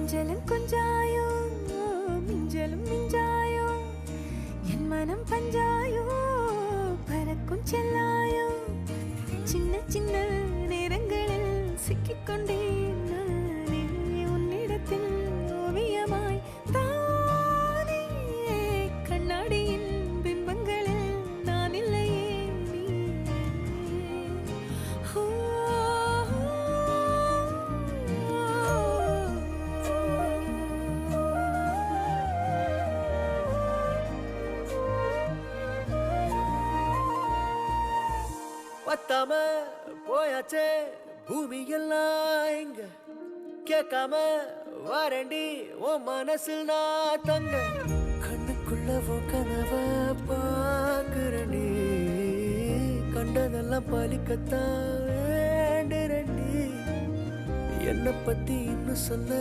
கொஞ்சலும் கொஞ்சாயோ மிஞ்சலும் மிஞ்சாயோ என் மனம் பஞ்சாயோ பறக்கும் செல்லாயோ சின்ன சின்ன நேரங்களில் சிக்கிக்கொண்டேன் நானே உன்னிடத்தில் ஓவியமாய் தானே கண்ணாடியின் பிம்பங்களில் நான் இல்லையே நீ பத்தாம போயாச்சே பூமி எல்லாம் இங்க கேட்காம வாரண்டி உன் மனசில் நான் தங்க கண்ணுக்குள்ள உன் கனவ பாக்குறண்டி கண்டதெல்லாம் பலிக்கத்தான் வேண்டுறண்டி என்னை பத்தி இன்னும் சொல்ல